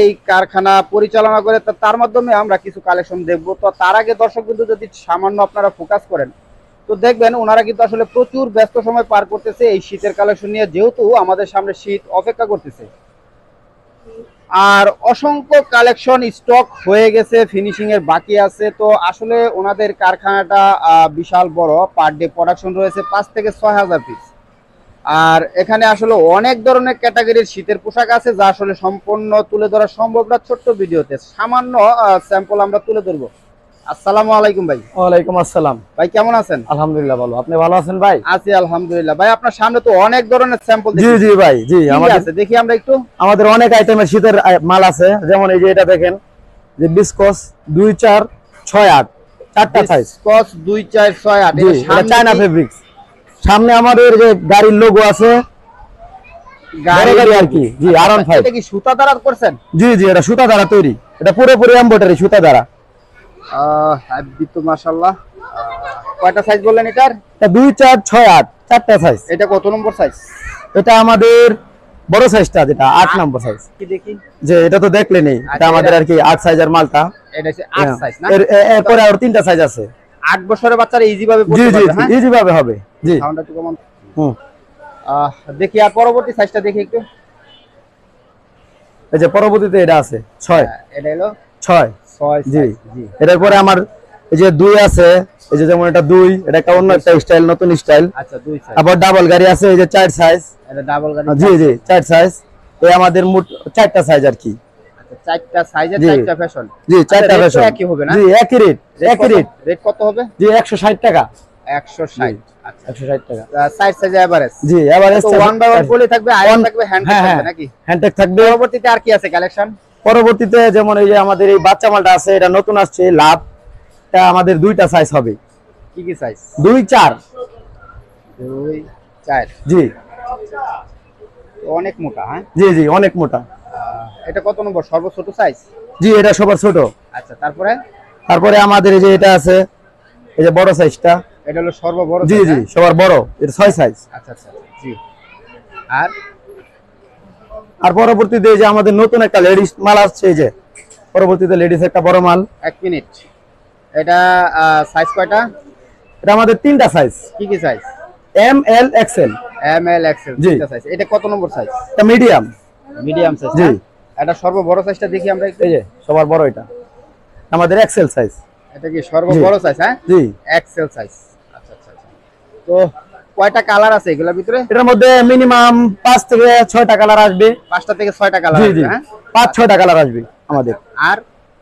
এই কারখানা পরিচালনা করে তার মাধ্যমে আমরা কিছু কালেকশন দেখব। তো তার আগে দর্শক বিন্দু যদি সামান্য আপনারা ফোকাস করেন তো দেখবেন ওনারা কিন্তু আসলে প্রচুর ব্যস্ত সময় পার করতেছে এই শীতের কালেকশন নিয়ে, যেহেতু আমাদের সামনে শীত অপেক্ষা করতেছে আর অসংখ্য কালেকশন স্টক হয়ে গেছে, ফিনিশিং এর বাকি আছে। তো আসলে ওনাদের কারখানাটা বিশাল বড়, পার ডে প্রোডাকশন রয়েছে 5 থেকে 6,000 পিস। আর এখানে আসলে অনেক ধরনের ক্যাটাগরির শীতের পোশাক আছে যা আসলে সম্পূর্ণ তুলে ধরা সম্ভব না ছোট্ট ভিডিওতে, সামান্য স্যাম্পল আমরা তুলে ধরবো। আসসালামু আলাইকুম ভাই। ওয়ালাইকুম আসসালাম ভাই, কেমন আছেন? আলহামদুলিল্লাহ ভালো। আপনি ভালো আছেন ভাই? আছি আলহামদুলিল্লাহ। ভাই আপনার সামনে তো অনেক ধরনের স্যাম্পল জি জি ভাই, জি আমাদের আছে, দেখি আমরা একটু। আমাদের অনেক আইটেমের শীতের মাল আছে, যেমন এই যে এটা দেখেন যে বিসকস 2 4 6 8 চারটা সাইজ। বিসকস 2 4 6 8 এটা চায়না ফেব্রিক্স। সামনে আমাদের যে গাড়ির লোগো আছে, গাড়ি আর কি। জি R15। এটা কি সুতা দ্বারা করছেন? জি জি, এটা সুতা দ্বারা তৈরি, এটা পুরোপুরি এমব্রয়ডারি সুতা দ্বারা। হাবি তো মাশাআল্লাহ। কয়টা সাইজ বললেন এটার? এটা 2 4 6 8 চারটা সাইজ। এটা কত নম্বর সাইজ? এটা আমাদের বড় সাইজটা, যেটা 8 নম্বর সাইজ। কি দেখি যে এটা তো দেখলেনই, এটা আমাদের আর কি 8 সাইজের মালটা। এটা হচ্ছে 8 সাইজ না? এরপরে আর তিনটা সাইজ আছে। 8 বছরের বাচ্চারা ইজি ভাবে পড়তে জি জি, পারবে। হ্যাঁ ইজি ভাবে হবে। জি সাউন্ডটা একটু কমান। দেখি আর পরবর্তী সাইজটা দেখি একটু। এই যে পরবর্তীতে এটা আছে 6। এটা হলো 6 জি জি। এটার পরে আমার এই যে 2 আছে, এই যে যেমন এটা 2, এটা একটা অন্য একটা স্টাইল, নতুন স্টাইল। আচ্ছা 2 সাইজ। আবার ডাবল গাড়ি আছে, এই যে 4 সাইজ। এটা ডাবল গাড়ি। জি জি 4 সাইজ। এই আমাদের মোট 4টা সাইজ আর কি। আচ্ছা 4টা সাইজে 4টা ফ্যাশন। জি 4টা ফ্যাশন একই হবে না? জি একই রেট, একই রেট। রেট কত হবে? জি 160 টাকা। 160। আচ্ছা 160 টাকা। Size size average. জি এভারেজ। তো 1 বাই 1 পলি থাকবে, আয়রন থাকবে, হ্যান্ডটেক থাকবে নাকি? হ্যান্ডটেক থাকবে। পরবর্তীতে আর কি আছে কালেকশন? পরবর্তীতে যেমন এই যে আমাদের এই বাচ্চা মালটা আছে, এটা নতুন আসছে লাভ। এটা আমাদের 2টা সাইজ হবে। কি কি সাইজ? 2 4 2 4 জি। অনেক মোটা। হ্যাঁ জি জি অনেক মোটা। এটা কত নম্বর? সর্বছোট সাইজ? জি এটা সবার ছোট। আচ্ছা তারপরে তারপরে আমাদের এই যে এটা আছে, এই যে বড় সাইজটা। এটা হলো সর্ববড় জি সাইজ। জি সবার বড়, এটা 6 সাইজ। আচ্ছা আচ্ছা জি। আর পরবর্তীতে এই যে আমাদের নতুন একটা লেডিস মাল আসছে, এই যে পরবর্তীতে লেডিস একটা বড় মাল। 1 মিনিট। এটা সাইজ কয়টা? এটা আমাদের 3টা সাইজ। কি কি size? M L XL. M L XL জি। 3টা সাইজ। এটা কত নম্বর সাইজ? এটা মিডিয়াম। Medium size. জি। এটা সর্ববড় সাইজটা দেখি আমরা একটু। এই যে সবার বড়, এটা আমাদের এক্সএল সাইজ। এটা কি সর্ববড় সাইজ? হ্যাঁ জি এক্সএল সাইজ। আচ্ছা আচ্ছা আচ্ছা। তো কয়টা কালার আছে এগুলোর ভিতরে? এটার মধ্যে মিনিমাম 5 থেকে 6টা কালার আসবে। 5টা থেকে 6টা কালার জি আছে। জি হ্যাঁ 5 6টা কালার আসবে আমাদের। আর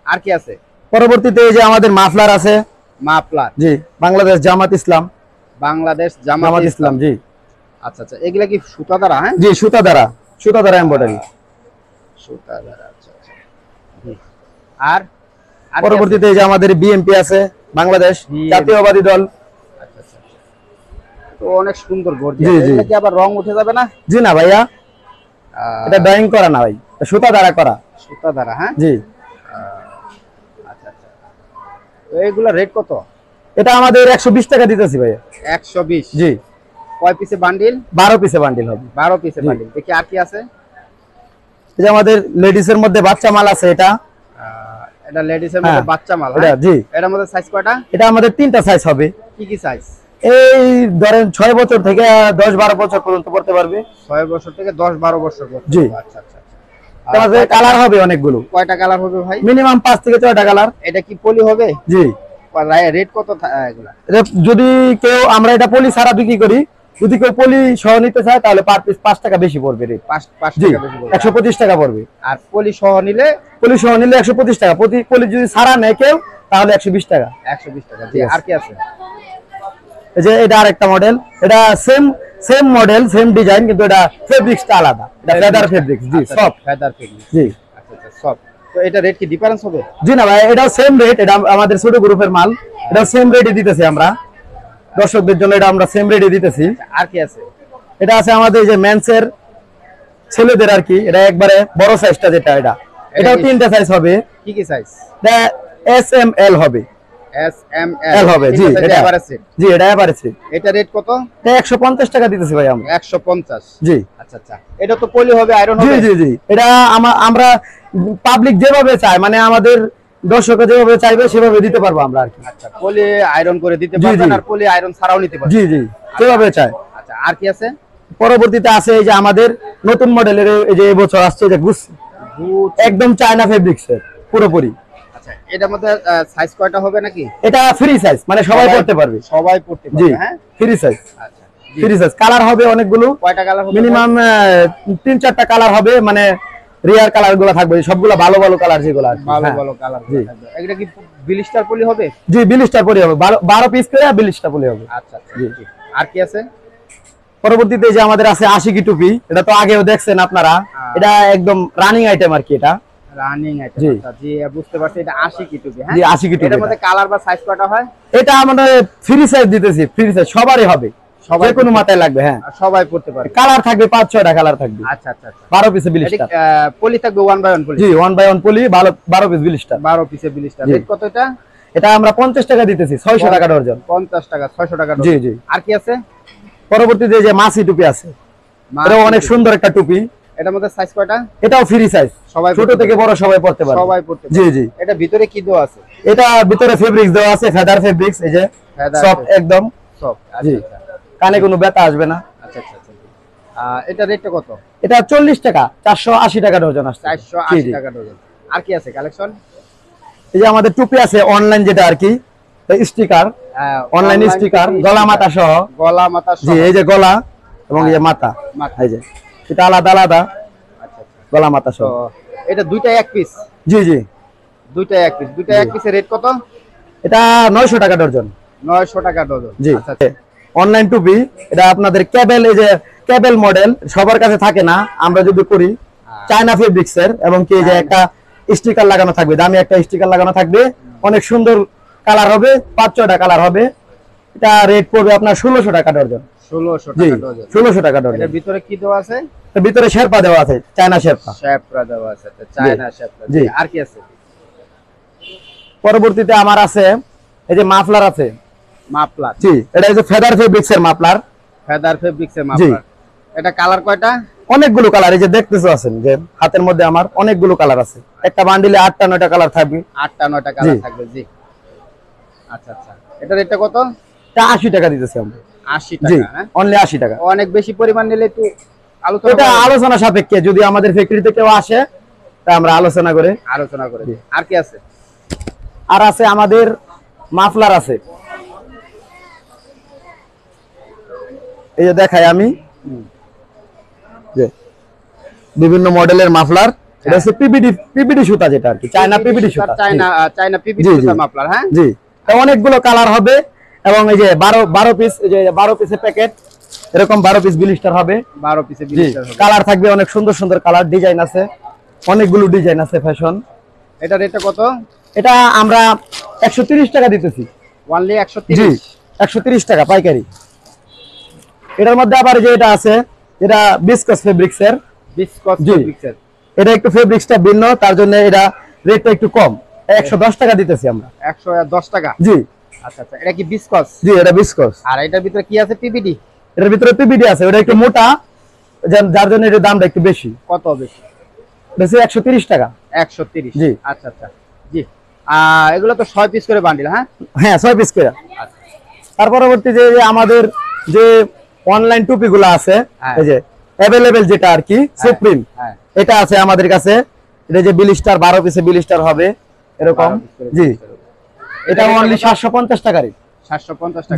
আর কি আছে? পরবর্তীতে এই যে আমাদের মাফলার আছে। মাফলার। জি বাংলাদেশ জামাত ইসলাম। বাংলাদেশ জামাত জামাত ইসলাম। জি আচ্ছা আচ্ছা। এগুলা কি সুতা দ্বারা? হ্যাঁ জি সুতা দ্বারা, সুতা দ্বারা এমব্রয়ডারি। সুতা দ্বারা। আচ্ছা আচ্ছা জি। আর আর কি পরবর্তীতে এই যে আমাদের বিএমপি আছে, বাংলাদেশ BMP জাতীয়বাদী দল। আছে? আচ্ছা আচ্ছা। তো অনেক সুন্দর জি, গর্জিয়াস। জি। এগুলা কি আবার রং উঠে যাবে না? জি না ভাইয়া, এটা ড্রয়িং করা না ভাই, এটা সুতা দ্বারা করা। সুতা দ্বারা। হ্যাঁ জি আচ্ছা আচ্ছা। তো এগুলা রেট কত? এটা আমাদের 120 টাকা দিতেছি ভাইয়া। 120। জি কয় পিসে বান্ডিল? 12 পিসে বান্ডিল হবে। 12 পিসে জি। বান্ডিল। দেখি আর কি আছে? এই যে আমাদের লেডিস এর মধ্যে বাচ্চা মাল আছে, এটা এটা লেডিস এর মধ্যে হ্যাঁ, বাচ্চা মাল। এটা হ্যাঁ জি। এটার মধ্যে সাইজ কয়টা? এটা আমাদের 3টা সাইজ হবে। কি কি সাইজ? এই ধরেন 6 বছর থেকে 10 12 বছর পর্যন্ত পড়তে পারবে। 6 বছর থেকে 10 12 বছর পর্যন্ত। জি। আচ্ছা আচ্ছা আচ্ছা। আমাদের কালার হবে অনেকগুলো, কয়টা কালার হবে ভাই? মিনিমাম 5 থেকে 6টা কালার। এটা কি পলি হবে? জি রেট কত এগুলা? যদি কেউ, আমরা এটা পলি ছাড়া বিক্রি করি, যদি কেউ পলি সহ নিতে চায় তাহলে পার পিস 5 টাকা বেশি পড়বে রেট। 5 জি টাকা বেশি পড়বে। 125 টাকা পড়বে। আর পলি সহ নিলে? পলি সহ নিলে 125 টাকা। প্রতি পলি যদি ছাড়া নেয় কেউ তাহলে 120 টাকা। 120 টাকা। জি। আর কি আছে? এই যে এটা আরেকটা মডেল, এটা সেম মডেল সেম ডিজাইন, কিন্তু এটা ফেব্রিক্সটা আলাদা। এটা ফেদার ফেব্রিক্স। জি সফট। Feather fabrics. জি আচ্ছা আচ্ছা সফট। তো এটা রেট কি ডিফারেন্স হবে? জি না ভাই, এটা সেম রেট। এটা আমাদের ছোট গ্রুপের মাল, এটা সেম রেটে দিতেছি আমরা দর্শকদের জন্য, এটা আমরা সেম রেটে দিতেছি। আর কি আছে? এটা আছে আমাদের এই যে মেন্সের ছেলেদের আর কি, এটা একবারে বড় সাইজটা, যেটা এটাও 3টা সাইজ হবে। কি কি সাইজ? এটা এস এম এল হবে। এস এম এল হবে, জি এটা এভারেজ। জি এটা এভারেজ। এটা রেট কত? এটা 150 টাকা দিতেছি ভাই আমরা। 150। জি আচ্ছা আচ্ছা, এটা তো পলি হবে, আয়রন জি হবে? জি জি এটা আমরা পাবলিক যেভাবে চায়, মানে আমাদের দর্শক যেভাবে চাইবে সেভাবে দিতে পারবো আমরা আর কি। আচ্ছা, পলি আয়রন করে দিতে জি, পারবেন, জি। আর পলি আয়রন ছাড়াও নিতে পারবেন? জি জি যেভাবে চায়। আচ্ছা, আর কি আছে? পরবর্তীতে আছে এই যে আমাদের নতুন মডেলের এই যে এবছর আসছে যে গুচি, বুট। একদম চায়না ফেব্রিক্সের পুরোপুরি। আচ্ছা, এটার মধ্যে সাইজ কয়টা হবে নাকি? এটা ফ্রি সাইজ, মানে সবাই পড়তে পারবে। সবাই পড়তে জি পারবে, হ্যাঁ? Free size. আচ্ছা, জি। ফ্রি সাইজ কালার হবে অনেকগুলো, কয়টা কালার হবে? মিনিমাম 3-4টা কালার হবে, মানে রিয়ার কালার গুলো থাকবে, সবগুলো ভালো ভালো কালার যেগুলো আছে। ভালো হ্যাঁ। ভালো কালার জি। থাকবে। এটা কি বিলিস্টার পলি হবে? জি 20টা পলি হবে, 12 পিস করে 20টা পলি হবে। আচ্ছা আচ্ছা, জি। জি। আর কি আছে? পরবর্তীতে যে আমাদের আছে আশিকি টুপি, এটা তো আগেও দেখছেন আপনারা, এটা একদম রানিং আইটেম আর কি। এটা রানিং আইটেম। জি। আচ্ছা, জি বুঝতে পারছি, এটা 80 কি টুপি, হ্যাঁ? জি 80 টুপি। এটার মধ্যে কালার বা সাইজ কয়টা হয়? এটা আমাদের ফ্রি সাইজ দিতেছি, ফ্রি সাইজ সবারই হবে, সবাই যে কোনো মাথায় লাগবে। হ্যাঁ আর সবাই পড়তে পারবে? কালার থাকবে 5-6টা কালার থাকবে। আচ্ছা আচ্ছা আচ্ছা। 12 পিসে এটা 20টা। পলি থাকবে 1 বাই 1 পলি? জি 1 বাই 1 পলি, 12 পিস 20টা। 12 পিসে 20টা। জি। রেট কত এটা? এটা আমরা 50 টাকা দিতেছি, 600 টাকা ডজন। 50 টাকা, 600 টাকা। জি জি। আর কি আছে? পরবর্তীতে যে মাছি টুপি আছে, এটাও অনেক সুন্দর একটা টুপি। এটার মধ্যে সাইজ কয়টা? এটাও ফ্রি সাইজ, সবাই ছোট থেকে বড় সবাই পড়তে পারবে। সবাই পড়তে পারবে। জি জি। এটা ভিতরে কি দেওয়া আছে? এটা ভিতরে ফেব্রিক্স দেওয়া আছে, ফেদার ফেব্রিক্স, এই যে Feather সফট fabric। একদম। সব। জি। আচ্ছা আচ্ছা কানে কোনো ব্যথা আসবে না। আচ্ছা আচ্ছা আচ্ছা। এটা রেটটা কত? এটা 40 টাকা, 480 টাকা ডজন আসছে। 480 জি, জি। টাকা ডজন। আর কি আছে কালেকশন? এই যে আমাদের টুপি আছে অনলাইন, যেটা আর কি স্টিকার, অনলাইন স্টিকার, গলা মাথা সহ। গলা মাথা সহ। জি এই যে গলা এবং এই যে মাথা, মাথা। এই যে এটা আলাদা আলাদা, আচ্ছা আচ্ছা। গলা মাথা তো সহ। এটা দুইটাই এক পিস? জি জি। দুইটাই এক পিস। দুইটাই এক পিসের রেট কত? এটা 900 টাকা ডজন। 900 টাকা ডজন। জি। আচ্ছা আচ্ছা। অনলাইন টুপি, এটা আপনাদের কেবল, এই যে কেবল মডেল সবার কাছে থাকে না, আমরা যদি করি চায়না ফেব্রিক্সের, এবং কি এই যে একটা স্টিকার লাগানো থাকবে, দামি একটা স্টিকার লাগানো থাকবে, অনেক সুন্দর কালার হবে, 5-6টা কালার হবে। এটা রেট পড়বে আপনার 1600 টাকা ডজন। 1600 জি টাকা ডজন। 1600 টাকা ডজন। এটার ভিতরে কি দেওয়া আছে? এর ভিতরে শেরপা দেওয়া আছে, চায়না শেরপা। শেপরা দেওয়া আছে, চায়না শেপরা। জি। আর কি আছে? পরবর্তীতে আমার আছে এই যে মাফলার আছে। মাফলার। জি এটা এই যে ফেদার ফেব্রিক্সের মাফলার। ফেদার ফেব্রিক্সের মাফলার। এটা কালার কয়টা? অনেকগুলো কালার, এই যে দেখতেছো আছেন যে হাতের মধ্যে আমার অনেকগুলো কালার আছে, একটা বান্ডিলে 8টা-9টা কালার থাকবে। 8টা-9টা কালার থাকবে। জি। আচ্ছা আচ্ছা। এটা রেটটা কত? এটা 80 টাকা দিতেছি আমরা। 80 জি টাকা, হ্যাঁ? অনলি 80 টাকা। অনেক বেশি পরিমাণ নিলে একটু আলোচনা এটা করে- আলোচনা সাপেক্ষে, যদি আমাদের ফ্যাক্টরিতে কেউ আসে তা আমরা আলোচনা করে। আলোচনা করে দিই। আর কি আছে? আর আছে আমাদের মাফলার আছে, এই যে দেখাই আমি, যে বিভিন্ন মডেলের মাফলার। এটা হচ্ছে পিবিডি সুতা, যেটা আর কি চায়না পিবিডি সুতা। চায়না পিপিডি জি, জি। সুতা মাফলার, হ্যাঁ? জি তা অনেকগুলো কালার হবে, এবং এই যে 12 পিস, এই যে 12 পিসের প্যাকেট, এরকম 12 পিস ব্লিস্টার হবে। 12 পিসে জি 20 হবে। কালার থাকবে, অনেক সুন্দর সুন্দর কালার, ডিজাইন আছে, অনেকগুলো ডিজাইন আছে, ফ্যাশন। এটা রেটটা কত? এটা আমরা 130 টাকা দিতেছি। ওনলি জি 130? 130 টাকা পাইকারি। এটার মধ্যে আবার যে এটা আছে, এটা বিস্কস ফেব্রিক্সের। বিস্কস জি। ফেব্রিক্সের। এটা একটু ফেব্রিক্সটা ভিন্ন, তার জন্য এটা রেটটা একটু কম, 110 টাকা দিতেছি আমরা। 110 টাকা। জি আচ্ছা আচ্ছা। এটা কি বিস্কস? জি এটা বিস্কস। আর এটার ভিতরে কি আছে? পিপিডি। এটার ভিতরে পিবিডি আছে, ওটা একটু মোটা, যার জন্য এটার দামটা একটু বেশি। কত বেশি? বেশি 130 টাকা। 130। জি। আচ্ছা আচ্ছা। জি। এগুলো তো 6 পিস করে বান্ডিল, হ্যাঁ? হ্যাঁ 6 পিস করে। আচ্ছা। তার পরবর্তী যে আমাদের যে অনলাইন টুপিগুলো আছে, হ্যাঁ। এই যে অ্যাভেলেবেল যেটা আর কি সুপ্রিম, হ্যাঁ। এটা আছে আমাদের কাছে। এটা যে ব্লিস্টার 12 পিসে ব্লিস্টার হবে এরকম। 12 পিস করে জি blister হবে। এটা অনলি 750 টাকারই। 750 জি। টাকা।